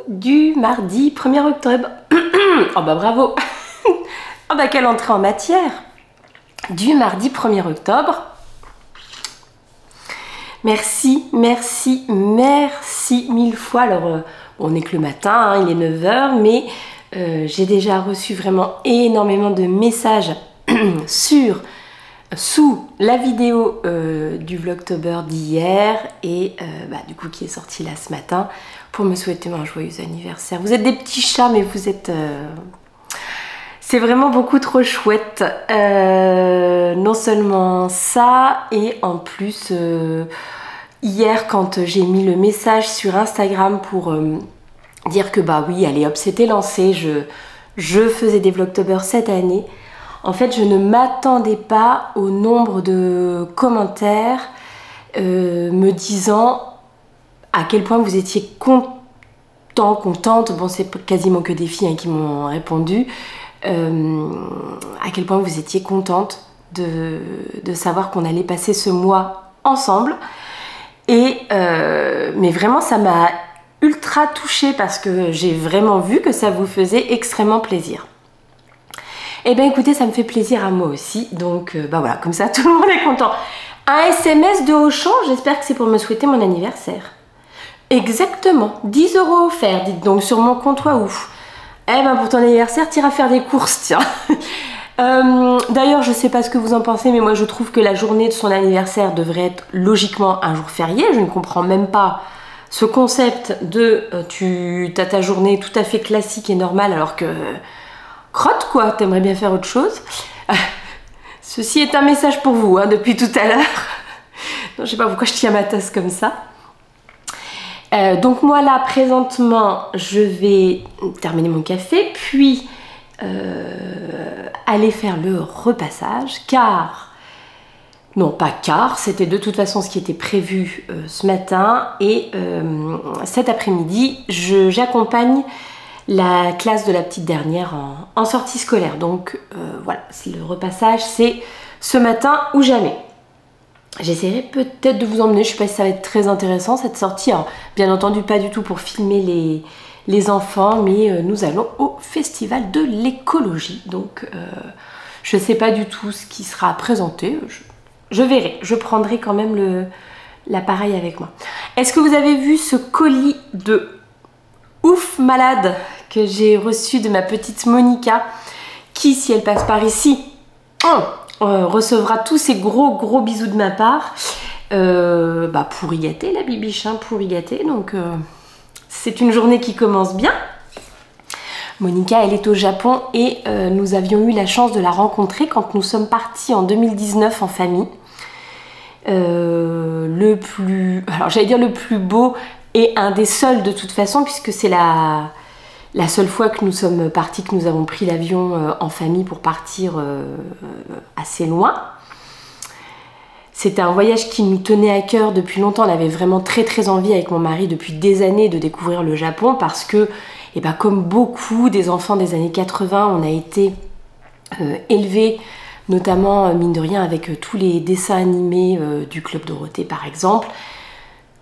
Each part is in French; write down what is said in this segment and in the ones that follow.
Du mardi 1er octobre. Oh bah bravo. Oh bah quelle entrée en matière. Du mardi 1er octobre. Merci, merci, merci mille fois. Alors, on n'est que le matin, hein, il est 9 h, mais j'ai déjà reçu vraiment énormément de messages sous la vidéo du Vlogtober d'hier et du coup qui est sorti là ce matin pour me souhaiter un joyeux anniversaire. Vous êtes des petits chats, mais vous êtes... c'est vraiment beaucoup trop chouette. Non seulement ça, et en plus, hier quand j'ai mis le message sur Instagram pour dire que bah oui, allez hop, c'était lancé, je faisais des Vlogtober cette année. En fait, je ne m'attendais pas au nombre de commentaires me disant à quel point vous étiez contente. Bon, c'est quasiment que des filles hein, qui m'ont répondu. À quel point vous étiez contente de savoir qu'on allait passer ce mois ensemble. Et mais vraiment, ça m'a ultra touchée parce que j'ai vraiment vu que ça vous faisait extrêmement plaisir. Et bien écoutez, ça me fait plaisir à moi aussi, donc bah voilà, comme ça tout le monde est content. Un SMS de Auchan, j'espère que c'est pour me souhaiter mon anniversaire. Exactement, 10 € offerts, dites donc sur mon compte Waouh. Eh ben pour ton anniversaire, t'iras faire des courses, tiens. D'ailleurs, je sais pas ce que vous en pensez, mais moi je trouve que la journée de son anniversaire devrait être logiquement un jour férié. Je ne comprends même pas ce concept de tu as ta journée tout à fait classique et normale alors que... Crotte quoi, t'aimerais bien faire autre chose. Ceci est un message pour vous hein, depuis tout à l'heure. Je sais pas pourquoi je tiens ma tasse comme ça. Donc moi là présentement je vais terminer mon café puis aller faire le repassage car, non pas car, c'était de toute façon ce qui était prévu ce matin et cet après-midi j'accompagne la classe de la petite dernière en sortie scolaire. Donc voilà, le repassage c'est ce matin ou jamais. J'essaierai peut-être de vous emmener, je ne sais pas si ça va être très intéressant cette sortie. Alors, bien entendu pas du tout pour filmer les enfants, mais nous allons au festival de l'écologie. Donc je ne sais pas du tout ce qui sera présenté, je verrai, je prendrai quand même l'appareil avec moi. Est-ce que vous avez vu ce colis de ouf malade que j'ai reçu de ma petite Monica qui, si elle passe par ici, recevra tous ces gros bisous de ma part pour y gâter la bibiche, hein, pour y gâter. Donc c'est une journée qui commence bien. Monica elle est au Japon et nous avions eu la chance de la rencontrer quand nous sommes partis en 2019 en famille. Alors j'allais dire le plus beau et un des seuls de toute façon puisque c'est la seule fois que nous sommes partis, que nous avons pris l'avion en famille pour partir assez loin. C'était un voyage qui nous tenait à cœur depuis longtemps. On avait vraiment très envie avec mon mari depuis des années de découvrir le Japon parce que, comme beaucoup des enfants des années 80, on a été élevés, notamment mine de rien avec tous les dessins animés du Club Dorothée par exemple.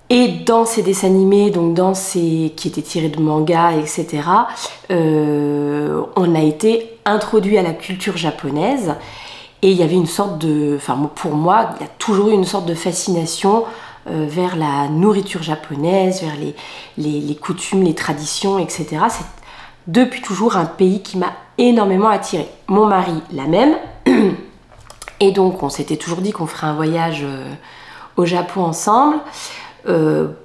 Et dans ces dessins animés, donc qui étaient tirés de mangas, etc., on a été introduit à la culture japonaise et il y avait une sorte de... Enfin, pour moi, il y a toujours eu une sorte de fascination vers la nourriture japonaise, vers les coutumes, les traditions, etc. C'est depuis toujours un pays qui m'a énormément attirée. Mon mari, la même. Et donc, on s'était toujours dit qu'on ferait un voyage au Japon ensemble.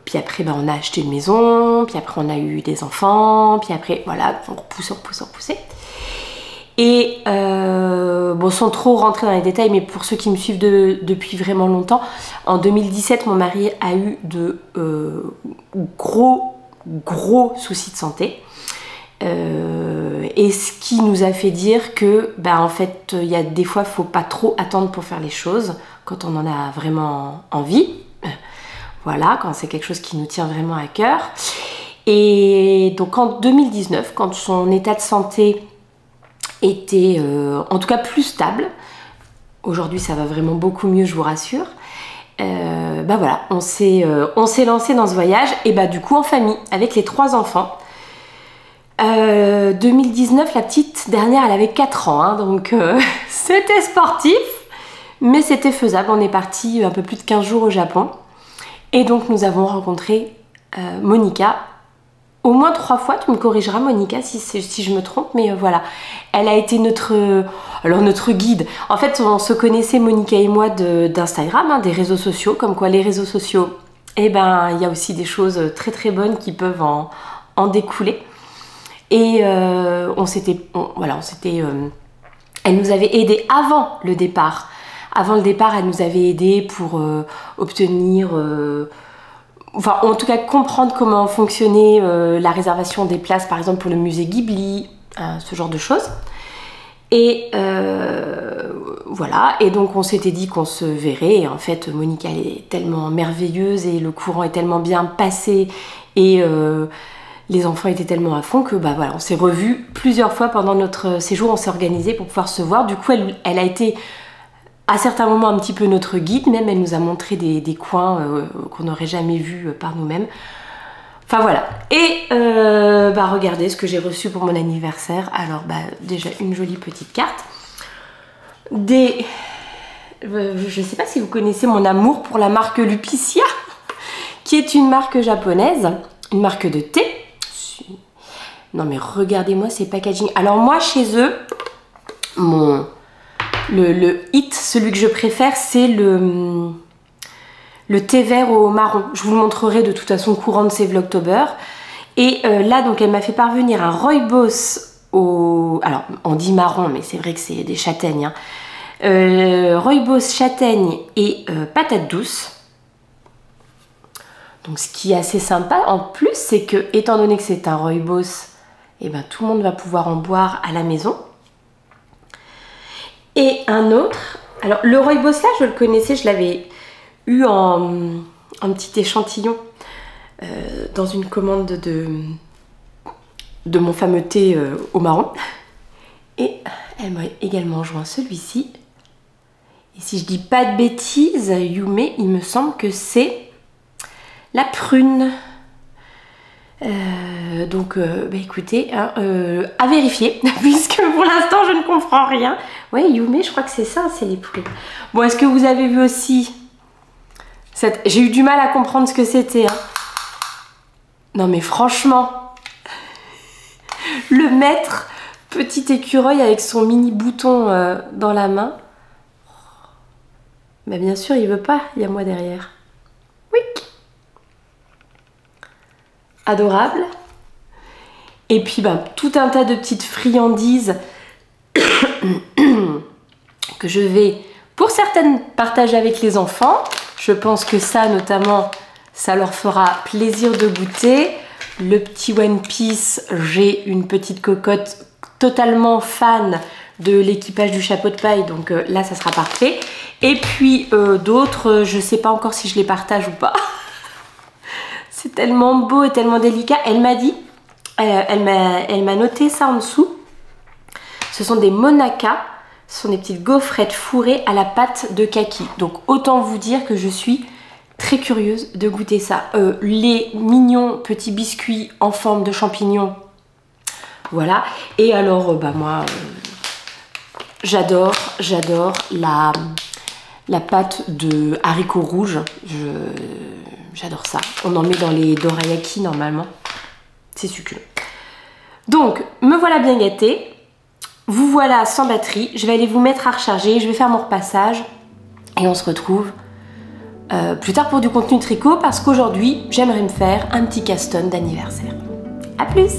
Puis après on a acheté une maison, puis après on a eu des enfants, puis après voilà, on repoussait. Et sans trop rentrer dans les détails, mais pour ceux qui me suivent depuis vraiment longtemps, en 2017 mon mari a eu de gros soucis de santé. Et ce qui nous a fait dire que en fait il y a des fois faut pas trop attendre pour faire les choses quand on en a vraiment envie. Voilà, quand c'est quelque chose qui nous tient vraiment à cœur. Et donc en 2019, quand son état de santé était en tout cas plus stable, aujourd'hui ça va vraiment beaucoup mieux, je vous rassure, voilà, on s'est lancé dans ce voyage, et du coup en famille, avec les 3 enfants. 2019, la petite dernière, elle avait 4 ans, hein, donc c'était sportif, mais c'était faisable. On est parti un peu plus de 15 jours au Japon. Et donc nous avons rencontré Monica au moins 3 fois, tu me corrigeras Monica si je me trompe, mais voilà. Elle a été notre guide. En fait on se connaissait Monica et moi d'Instagram, hein, des réseaux sociaux, comme quoi les réseaux sociaux, il y a aussi des choses très bonnes qui peuvent en découler. Et elle nous avait aidé avant le départ. Avant le départ, elle nous avait aidé pour obtenir, en tout cas comprendre comment fonctionnait la réservation des places, par exemple pour le musée Ghibli, ce genre de choses. Et voilà, et donc on s'était dit qu'on se verrait, et en fait Monica elle est tellement merveilleuse et le courant est tellement bien passé et les enfants étaient tellement à fond que voilà, on s'est revus plusieurs fois pendant notre séjour, on s'est organisé pour pouvoir se voir. Du coup elle a été à certains moments un petit peu notre guide, même elle nous a montré des coins qu'on n'aurait jamais vus par nous-mêmes. Enfin voilà, et regardez ce que j'ai reçu pour mon anniversaire. Alors déjà une jolie petite carte, je sais pas si vous connaissez mon amour pour la marque Lupicia, qui est une marque japonaise, une marque de thé. Non mais regardez-moi ces packaging. Alors moi chez eux, le hit, celui que je préfère, c'est le thé vert au marron. Je vous le montrerai de toute façon courant de ces Vlogtober. Et là donc elle m'a fait parvenir un Rooibos au... Alors on dit marron mais c'est vrai que c'est des châtaignes. Hein. Rooibos châtaigne et patate douce. Donc ce qui est assez sympa en plus, c'est que étant donné que c'est un rooibos, et ben, tout le monde va pouvoir en boire à la maison. Et un autre, alors le rooibos là je le connaissais, je l'avais eu en petit échantillon dans une commande de mon fameux thé au marron. Et elle m'a également joint celui-ci. Et si je dis pas de bêtises, Yume, il me semble que c'est la prune. Donc bah écoutez, hein, à vérifier, puisque pour l'instant je ne comprends rien. Ouais, Yume, je crois que c'est ça, c'est les prunes. Bon, est-ce que vous avez vu aussi cette... J'ai eu du mal à comprendre ce que c'était. Hein. Non mais franchement, le maître petit écureuil avec son mini bouton dans la main. Bah bien sûr, il veut pas, il y a moi derrière. Oui. Adorable. Et puis bah, tout un tas de petites friandises que je vais pour certaines partager avec les enfants. Je pense que ça notamment, ça leur fera plaisir de goûter. Le petit One Piece, j'ai une petite cocotte totalement fan de l'équipage du chapeau de paille, donc là ça sera parfait. Et puis d'autres, je sais pas encore si je les partage ou pas. C'est tellement beau et tellement délicat. Elle m'a dit, elle m'a noté ça en dessous. Ce sont des monacas, ce sont des petites gaufrettes fourrées à la pâte de kaki. Donc autant vous dire que je suis très curieuse de goûter ça. Les mignons petits biscuits en forme de champignons. Voilà. Et alors, bah moi, j'adore la pâte de haricots rouges. J'adore ça. On en met dans les dorayaki normalement. C'est succulent. Donc, me voilà bien gâtée. Vous voilà sans batterie. Je vais aller vous mettre à recharger. Je vais faire mon repassage. Et on se retrouve plus tard pour du contenu tricot. Parce qu'aujourd'hui, j'aimerais me faire un petit caston d'anniversaire. A plus!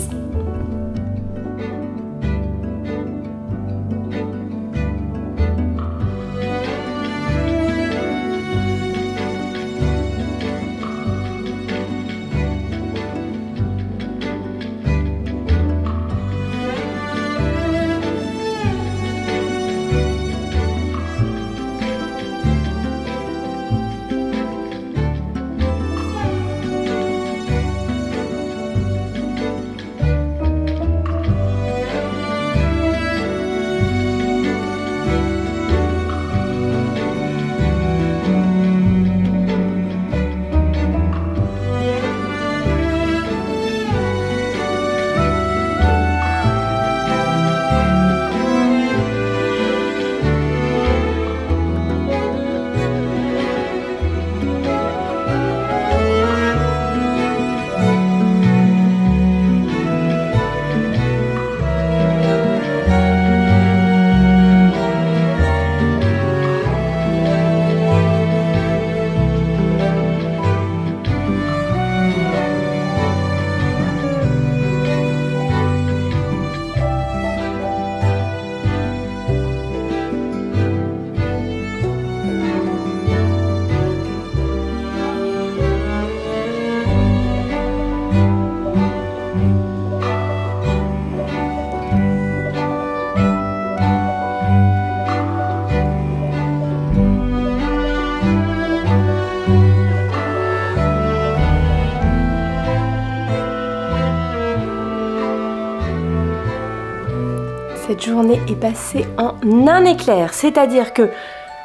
Cette journée est passée en un éclair, c'est-à-dire que,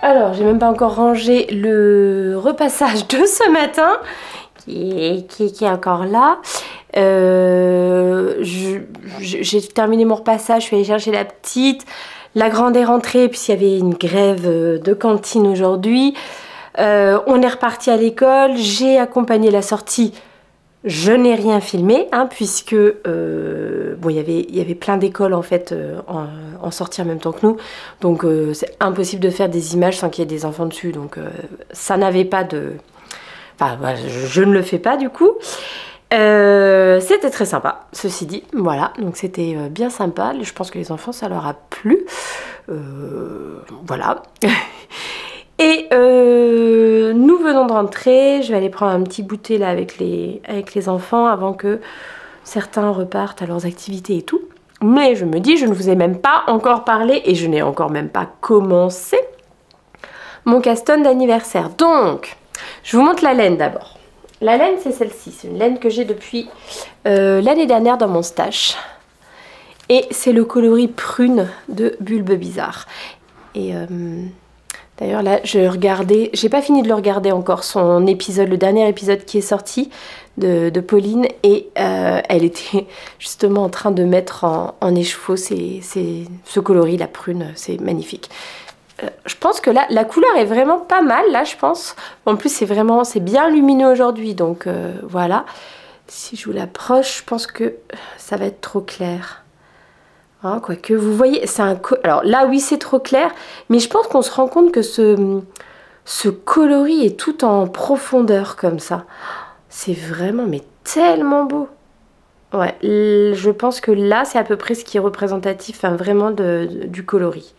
alors j'ai même pas encore rangé le repassage de ce matin, qui est encore là. J'ai terminé mon repassage, je suis allée chercher la petite, la grande est rentrée, puis il y avait une grève de cantine aujourd'hui. On est reparti à l'école, j'ai accompagné la sortie. Je n'ai rien filmé, hein, puisque bon, il y avait plein d'écoles en fait en sortie en même temps que nous, donc c'est impossible de faire des images sans qu'il y ait des enfants dessus, donc ça n'avait pas de... Enfin, bah, je ne le fais pas du coup. C'était très sympa, ceci dit, voilà, donc c'était bien sympa, je pense que les enfants ça leur a plu, voilà. Et nous venons de rentrer. Je vais aller prendre un petit goûter là avec les enfants avant que certains repartent à leurs activités et tout. Mais je me dis, je ne vous ai même pas encore parlé et je n'ai encore même pas commencé mon caston d'anniversaire. Donc, je vous montre la laine d'abord. La laine, c'est celle-ci. C'est une laine que j'ai depuis l'année dernière dans mon stash. Et c'est le coloris prune de Bulbe Bizarre. Et d'ailleurs là, je regardais, j'ai pas fini de le regarder encore, son épisode, le dernier épisode qui est sorti de Pauline. Et elle était justement en train de mettre en écheveau ce coloris, la prune, c'est magnifique. Je pense que là, la couleur est vraiment pas mal, là, je pense. En plus, c'est bien lumineux aujourd'hui, donc voilà. Si je vous l'approche, je pense que ça va être trop clair. Hein, quoique, vous voyez, c'est un... Alors là, oui, c'est trop clair, mais je pense qu'on se rend compte que ce coloris est tout en profondeur, comme ça. C'est vraiment, mais tellement beau. Ouais, je pense que là, c'est à peu près ce qui est représentatif, hein, vraiment du coloris.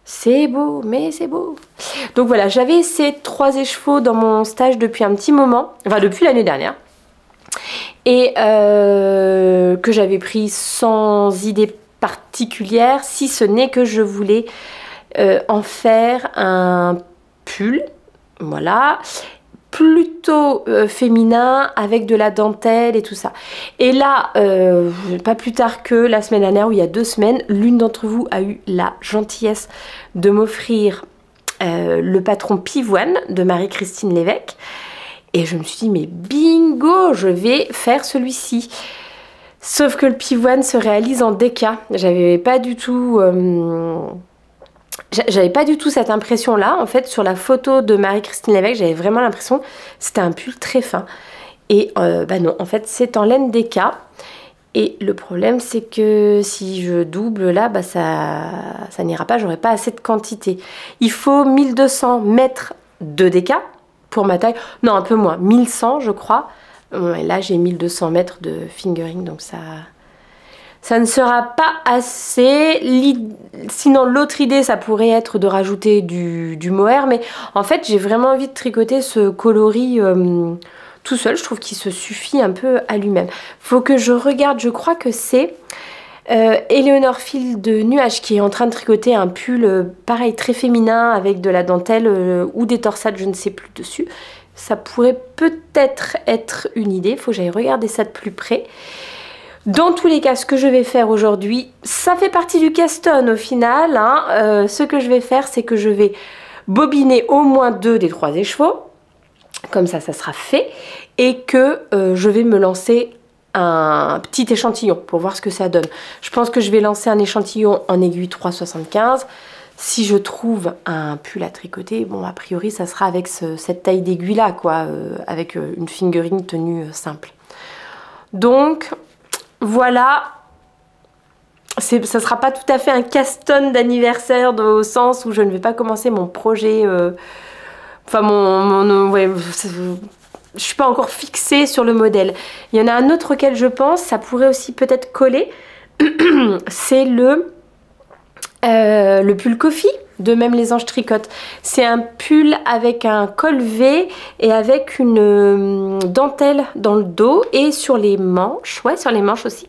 C'est beau, mais c'est beau. Donc voilà, j'avais ces 3 écheveaux dans mon stage depuis un petit moment, enfin depuis l'année dernière. Et que j'avais pris sans idée particulière, si ce n'est que je voulais en faire un pull, voilà, plutôt féminin avec de la dentelle et tout ça. Et là, pas plus tard que la semaine dernière ou il y a 2 semaines, l'une d'entre vous a eu la gentillesse de m'offrir le patron Pivoine de Marie-Christine Lévesque. Et je me suis dit, mais bingo, je vais faire celui-ci. Sauf que le pivoine se réalise en déca. J'avais pas du tout cette impression-là. En fait, sur la photo de Marie-Christine Lévesque, j'avais vraiment l'impression que c'était un pull très fin. Et bah non, en fait, c'est en laine déca. Et le problème, c'est que si je double là, bah ça n'ira pas, j'aurai pas assez de quantité. Il faut 1200 mètres de déca. Pour ma taille, non un peu moins, 1100 je crois. Et là j'ai 1200 mètres de fingering, donc ça ne sera pas assez. Sinon l'autre idée ça pourrait être de rajouter du mohair, mais en fait j'ai vraiment envie de tricoter ce coloris tout seul. Je trouve qu'il se suffit un peu à lui-même. Faut que je regarde, je crois que c'est Eleonore Fil de Nuage qui est en train de tricoter un pull pareil très féminin avec de la dentelle ou des torsades, je ne sais plus dessus. Ça pourrait peut-être être une idée, il faut que j'aille regarder ça de plus près. Dans tous les cas, ce que je vais faire aujourd'hui, ça fait partie du caston au final, hein. Ce que je vais faire, c'est que je vais bobiner au moins 2 des 3 écheveaux, comme ça sera fait, et que je vais me lancer un petit échantillon pour voir ce que ça donne. Je pense que je vais lancer un échantillon en aiguille 3,75. Si je trouve un pull à tricoter, bon a priori ça sera avec cette taille d'aiguille là quoi, avec une fingering tenue simple. Donc voilà, ça sera pas tout à fait un caston d'anniversaire au sens où je ne vais pas commencer mon projet, enfin ouais, je suis pas encore fixée sur le modèle. Il y en a un autre auquel je pense, ça pourrait aussi peut-être coller. C'est le pull Coffee de Même les Anges Tricotent. C'est un pull avec un col V et avec une dentelle dans le dos et sur les manches. Ouais, sur les manches aussi.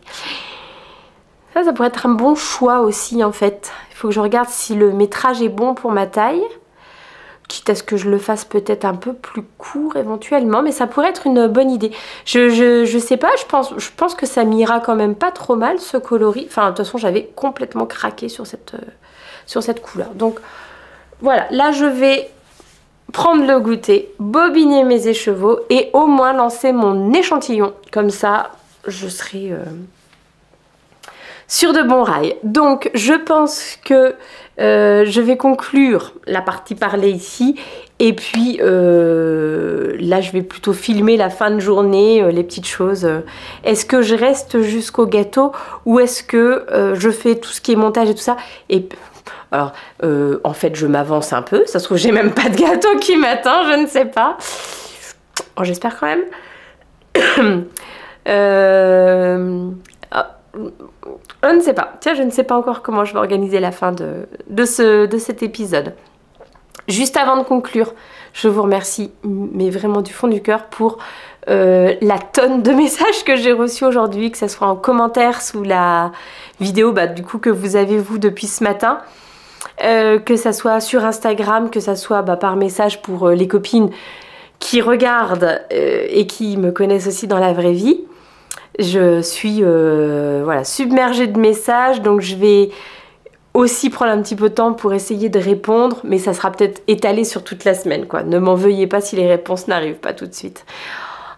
Ça pourrait être un bon choix aussi en fait. Il faut que je regarde si le métrage est bon pour ma taille. Quitte à ce que je le fasse peut-être un peu plus court éventuellement, mais ça pourrait être une bonne idée. Je sais pas, je pense que ça m'ira quand même pas trop mal ce coloris. Enfin, de toute façon, j'avais complètement craqué sur cette couleur. Donc voilà, là je vais prendre le goûter, bobiner mes écheveaux et au moins lancer mon échantillon. Comme ça, je serai sur de bons rails. Donc je pense que je vais conclure la partie parlée ici et puis là je vais plutôt filmer la fin de journée, les petites choses. Est-ce que je reste jusqu'au gâteau ou est-ce que je fais tout ce qui est montage et tout ça? Et alors en fait je m'avance un peu, ça se trouve j'ai même pas de gâteau qui m'attend, je ne sais pas. Oh, j'espère quand même. Je ne sais pas. Tiens, je ne sais pas encore comment je vais organiser la fin de cet épisode. Juste avant de conclure, je vous remercie, mais vraiment du fond du cœur, pour la tonne de messages que j'ai reçus aujourd'hui, que ce soit en commentaire sous la vidéo du coup que vous avez vous depuis ce matin, que ça soit sur Instagram, que ça soit par message pour les copines qui regardent et qui me connaissent aussi dans la vraie vie. Je suis voilà, submergée de messages, donc je vais aussi prendre un petit peu de temps pour essayer de répondre, mais ça sera peut-être étalé sur toute la semaine, quoi. Ne m'en veuillez pas si les réponses n'arrivent pas tout de suite.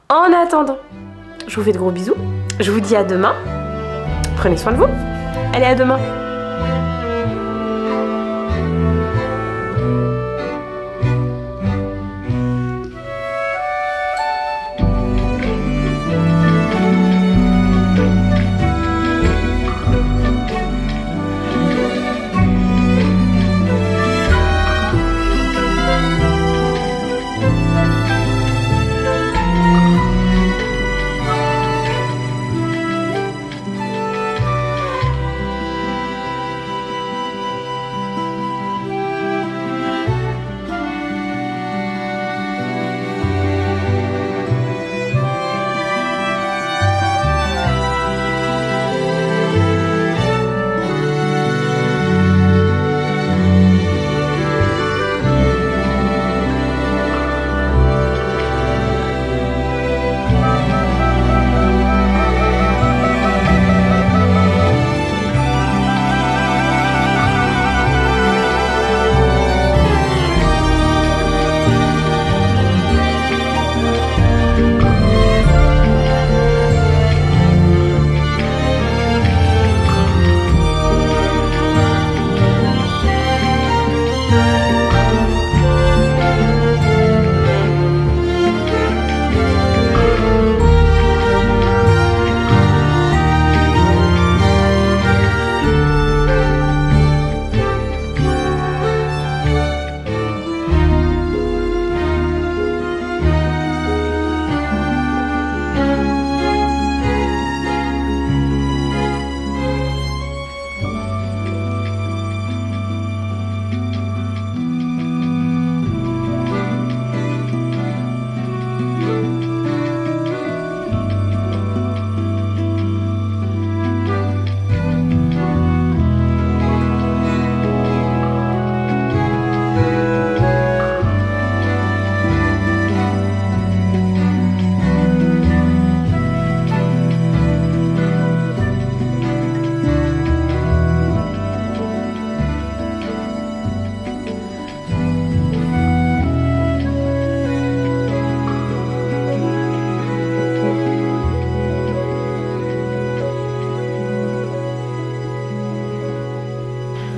En attendant, je vous fais de gros bisous. Je vous dis à demain. Prenez soin de vous. Allez, à demain.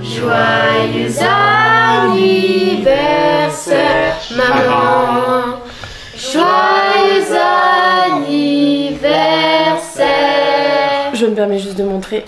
Joyeux anniversaire, maman. Joyeux anniversaire. Je me permets juste de montrer